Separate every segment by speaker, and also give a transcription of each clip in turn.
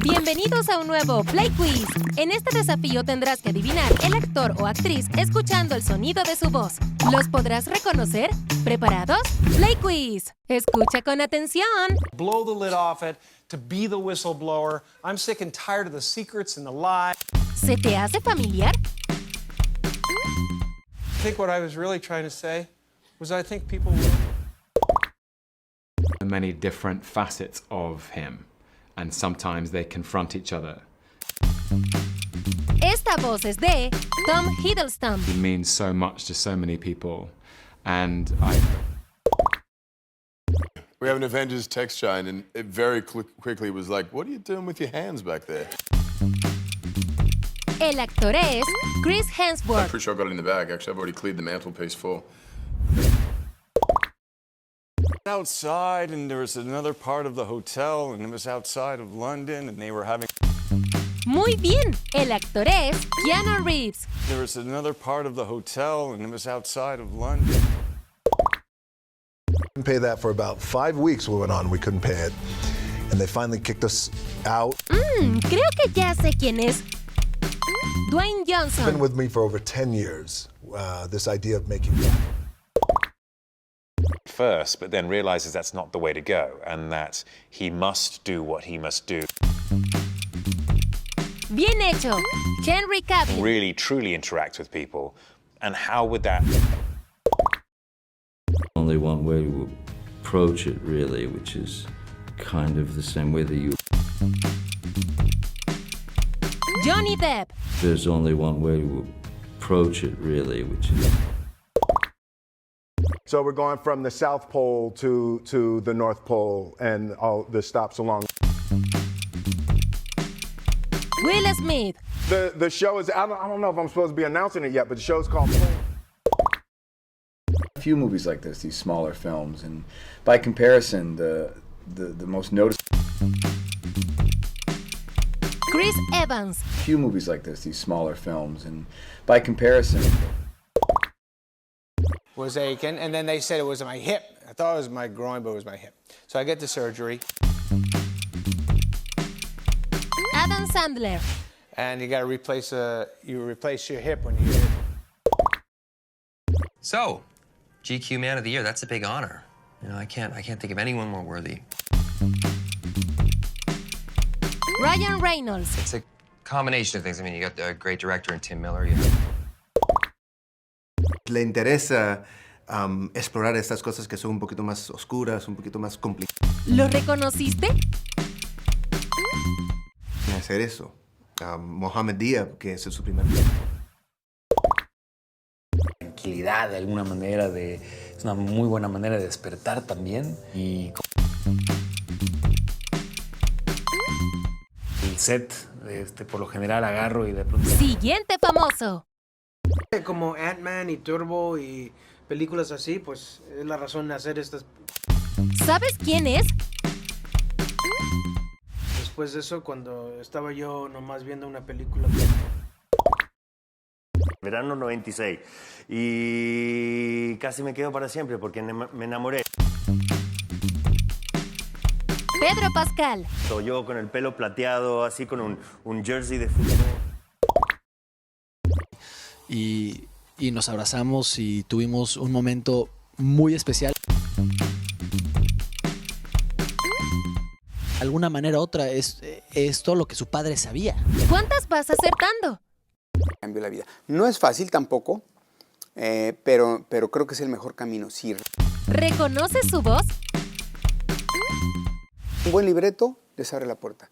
Speaker 1: Bienvenidos a un nuevo PlayQuiz. En este desafío tendrás que adivinar el actor o actriz escuchando el sonido de su voz. ¿Los podrás reconocer? ¿Preparados? PlayQuiz. Escucha con atención.
Speaker 2: Blow the lid off it, to be the whistleblower. I'm sick and tired of the secrets and the lies.
Speaker 1: ¿Se te hace familiar?
Speaker 2: I think what I was really trying to say was I think people
Speaker 3: many different facets of him, and sometimes they confront each other.
Speaker 1: Esta voz es de Tom Hiddleston.
Speaker 3: He means so much to so many people, and
Speaker 4: We have an Avengers text chain, and it very quickly was like, what are you doing with your hands back there?
Speaker 1: El actor es Chris
Speaker 4: I'm
Speaker 1: Hemsworth.
Speaker 4: pretty sure I got it in the bag. Actually, I've already cleared the mantelpiece full.
Speaker 2: outside, and there was another part of the hotel, and it was outside of London, and they were having.
Speaker 1: Muy bien. El actor es Keanu Reeves.
Speaker 2: There was another part of the hotel, and it was outside of London.
Speaker 5: Couldn't pay that for about 5 weeks. We went on, we couldn't pay it, and they finally kicked us out.
Speaker 1: Creo que ya sé quién es. Dwayne
Speaker 5: Been
Speaker 1: Johnson.
Speaker 5: with me for over 10 years. This idea of making
Speaker 6: first, but then realizes that's not the way to go and that he must do what he must do.
Speaker 1: Bien hecho. Henry Cavill.
Speaker 6: Really, truly interact with people. And how would that...
Speaker 7: Only one way to approach it, really, which is kind of the same way that you...
Speaker 1: Johnny Depp.
Speaker 7: There's only one way to approach it, really, which is...
Speaker 8: So we're going from the South Pole to the North Pole and all the stops along.
Speaker 1: Will Smith.
Speaker 8: The show is, I don't know if I'm supposed to be announcing it yet, but the show's called Pole.
Speaker 9: A few movies like this, these smaller films, and by comparison, the most noticeable...
Speaker 1: Chris Evans.
Speaker 9: A few movies like this, these smaller films, and by comparison...
Speaker 2: Was aching, and then they said it was my hip. I thought it was my groin, but it was my hip. So I get the surgery.
Speaker 1: Adam Sandler.
Speaker 2: And you got to replace your hip when you.
Speaker 10: So, GQ Man of the Year, that's a big honor. You know, I can't think of anyone more worthy.
Speaker 1: Ryan Reynolds.
Speaker 10: It's a combination of things. I mean, you got a great director in Tim Miller.
Speaker 11: Le interesa explorar estas cosas que son un poquito más oscuras, un poquito más complicadas.
Speaker 1: ¿Lo reconociste?
Speaker 11: Hacer eso. Mohamed Díaz, que es su primer...
Speaker 12: Tranquilidad, de alguna manera, es una muy buena manera de despertar también. Y el set, por lo general agarro y de pronto...
Speaker 1: Siguiente famoso.
Speaker 13: Como Ant-Man y Turbo y películas así, pues es la razón de hacer estas.
Speaker 1: ¿Sabes quién es?
Speaker 13: Después de eso, cuando estaba yo nomás viendo una película.
Speaker 14: Verano 96. Y casi me quedo para siempre porque me enamoré.
Speaker 1: Pedro Pascal.
Speaker 14: Yo con el pelo plateado, así con un jersey de fútbol.
Speaker 15: Y nos abrazamos y tuvimos un momento muy especial. De alguna manera u otra es todo lo que su padre sabía.
Speaker 1: ¿Cuántas vas acertando?
Speaker 16: Cambió la vida. No es fácil tampoco, pero creo que es el mejor camino, sí.
Speaker 1: ¿Reconoces su voz?
Speaker 16: Un buen libreto les abre la puerta.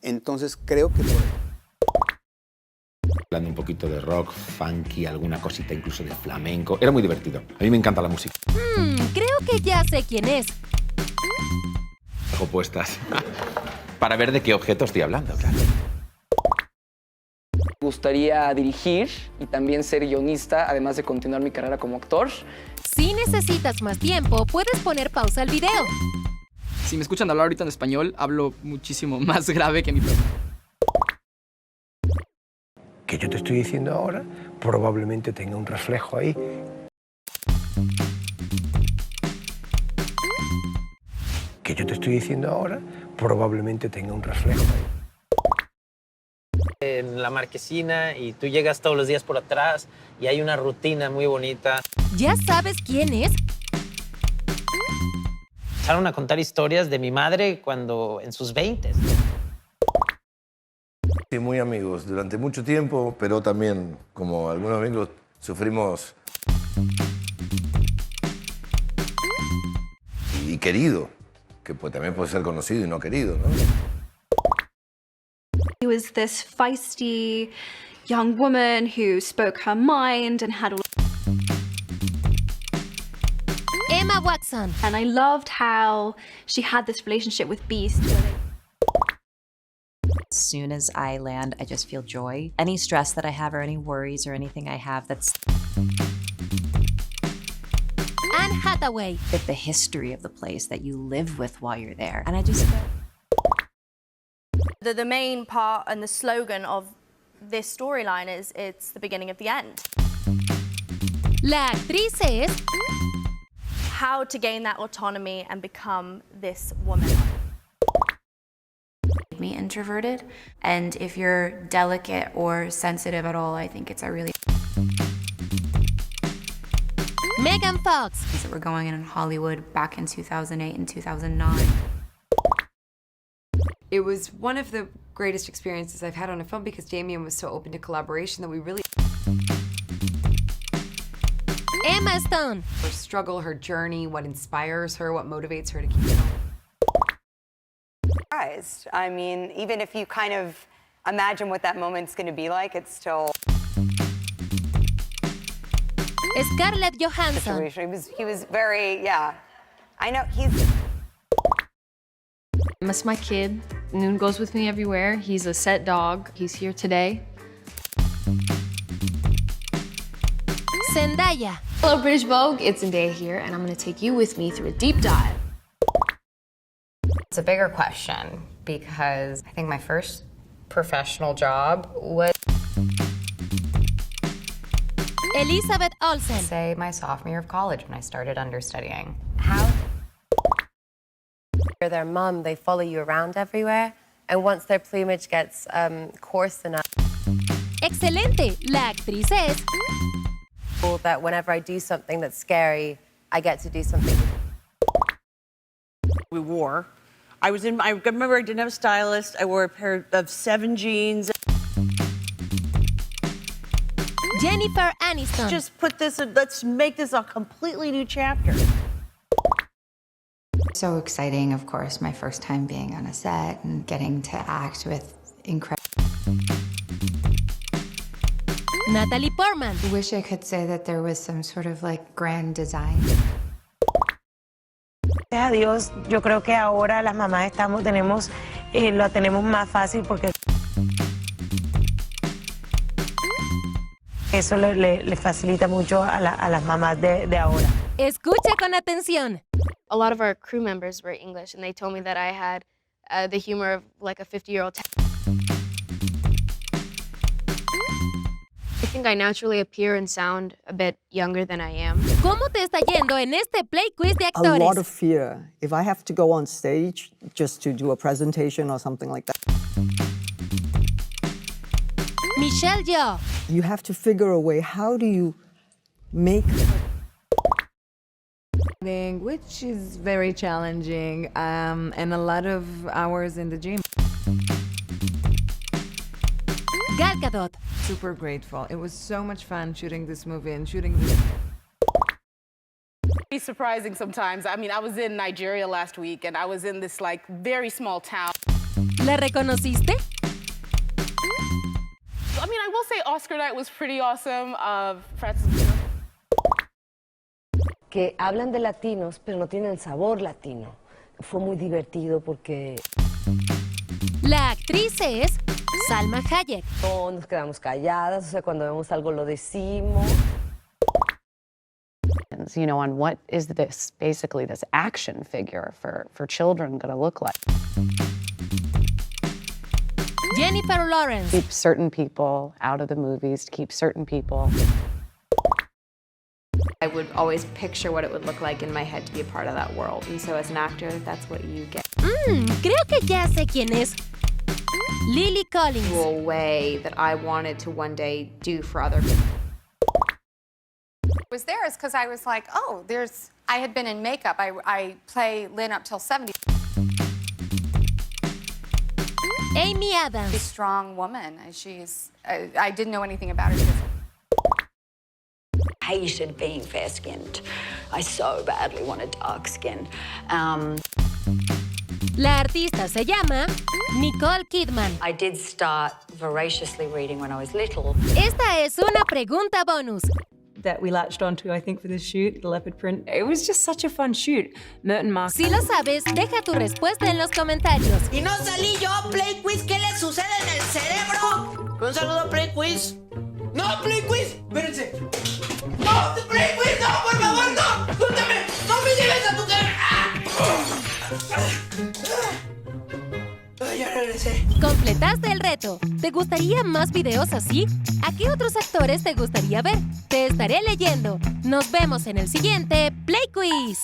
Speaker 16: Entonces creo que por ahí.
Speaker 17: Hablando un poquito de rock, funky, alguna cosita incluso de flamenco. Era muy divertido. A mí me encanta la música.
Speaker 1: Creo que ya sé quién es.
Speaker 17: Dejo puestas para ver de qué objeto estoy hablando, claro.
Speaker 18: Me gustaría dirigir y también ser guionista, además de continuar mi carrera como actor.
Speaker 1: Si necesitas más tiempo, puedes poner pausa al video.
Speaker 19: Si me escuchan hablar ahorita en español, hablo muchísimo más grave que mi persona.
Speaker 20: Que yo te estoy diciendo ahora, probablemente tenga un reflejo ahí. Que yo te estoy diciendo ahora, probablemente tenga un reflejo ahí.
Speaker 21: en la marquesina y tú llegas todos los días por atrás y hay una rutina muy bonita.
Speaker 1: ¿Ya sabes quién es?
Speaker 21: Empezaron a contar historias de mi madre cuando en sus 20s.
Speaker 22: Sí, muy amigos durante mucho tiempo, pero también, como algunos amigos, sufrimos. Y querido, que pues, también puede ser conocido y no querido, ¿no?
Speaker 23: She was this feisty young woman who spoke her mind and had all.
Speaker 1: Emma Watson.
Speaker 23: And I loved how she had this relationship with Beast.
Speaker 24: As soon as I land, I just feel joy. Any stress that I have or any worries or anything I have that's...
Speaker 1: Anne Hathaway.
Speaker 24: The history of the place that you live with while you're there. And I just...
Speaker 25: The main part and the slogan of this storyline is it's the beginning of the end.
Speaker 1: La actriz es...
Speaker 25: How to gain that autonomy and become this woman.
Speaker 26: Me introverted, and if you're delicate or sensitive at all, I think it's a really...
Speaker 1: Megan Fox.
Speaker 26: We're going in Hollywood back in 2008 and 2009.
Speaker 27: It was one of the greatest experiences I've had on a film because Damien was so open to collaboration that we really...
Speaker 1: Emma Stone.
Speaker 27: Her struggle, her journey, what inspires her, what motivates her to keep going.
Speaker 28: I mean, even if you kind of imagine what that moment's going to be like, it's still...
Speaker 1: Scarlett Johansson.
Speaker 28: He was very, yeah. I know, he's...
Speaker 29: That's my kid. Noon goes with me everywhere. He's a set dog. He's here today.
Speaker 1: Zendaya.
Speaker 29: Hello, British Vogue. It's Zendaya here, and I'm going to take you with me through a deep dive.
Speaker 28: It's a bigger question because I think my first professional job was...
Speaker 1: Elizabeth Olsen.
Speaker 28: Say my sophomore year of college when I started understudying.
Speaker 30: You're their mum, they follow you around everywhere, and once their plumage gets coarse enough...
Speaker 1: Excelente. La actriz es...
Speaker 30: That whenever I do something that's scary, I get to do something.
Speaker 31: We wore. I remember I didn't have a stylist. I wore a pair of 7 jeans.
Speaker 1: Jennifer Aniston.
Speaker 31: Just put this, let's make this a completely new chapter.
Speaker 26: So exciting, of course, my first time being on a set and getting to act with incredible...
Speaker 1: Natalie Portman.
Speaker 26: I wish I could say that there was some sort of like grand design.
Speaker 31: Gracias a Dios, yo creo que ahora las mamás lo tenemos más fácil porque eso le facilita mucho a las mamás de ahora.
Speaker 1: Escucha con atención.
Speaker 29: A lot of our crew members were English, and they told me that I had the humor of like a 50-year-old. I think I naturally appear and sound a bit younger than I am.
Speaker 1: ¿Cómo te está yendo en este Play Quiz de actores?
Speaker 32: A lot of fear. If I have to go on stage just to do a presentation or something like that.
Speaker 1: Michelle Yeoh.
Speaker 32: You have to figure a way, how do you make...
Speaker 27: Which is very challenging, and a lot of hours in the gym.
Speaker 1: Gal Gadot.
Speaker 27: Super grateful. It was so much fun shooting this movie and shooting this.
Speaker 33: It's surprising sometimes. I mean, I was in Nigeria last week and I was in this like very small town.
Speaker 1: ¿La reconociste?
Speaker 33: I mean, I will say Oscar night was pretty awesome. Francis.
Speaker 34: Que hablan de latinos, pero no tienen sabor latino. Fue muy divertido porque...
Speaker 1: La actriz es Salma Hayek.
Speaker 34: No nos quedamos calladas, o sea, cuando vemos algo lo decimos.
Speaker 35: You know, on what is this, basically this action figure for children gonna look like?
Speaker 1: Jennifer Lawrence.
Speaker 35: Keep certain people out of the movies, to keep certain people.
Speaker 29: I would always picture what it would look like in my head to be a part of that world. And so as an actor, that's what you get.
Speaker 1: Creo que ya sé quién es. Lily Collins.
Speaker 2: way that I wanted to one day do for other people.
Speaker 3: Was there is because I was like, oh, I had been in makeup. I play Lynn up till 70.
Speaker 1: Amy Adams.
Speaker 3: She's a strong woman. I didn't know anything about her.
Speaker 4: I hated being fair-skinned. I so badly wanted dark skin.
Speaker 1: La artista se llama Nicole Kidman.
Speaker 4: I did start voraciously reading when I was little.
Speaker 1: Esta es una pregunta bonus.
Speaker 5: That we latched onto, I think, for this shoot, the leopard print. It was just such a fun shoot. Merton Mark.
Speaker 1: Si lo sabes, deja tu respuesta en los comentarios.
Speaker 6: Y no salí yo, PlayQuiz, ¿qué le sucede en el cerebro? Un saludo, PlayQuiz. ¡No, PlayQuiz! Espérense. ¡No, PlayQuiz, no, por favor, no! ¡Escúchame! ¡No me lleves a tu casa! Ya regresé.
Speaker 1: Completaste el reto. ¿Te gustaría más videos así? ¿A qué otros actores te gustaría ver? Te estaré leyendo. Nos vemos en el siguiente PlayQuiz.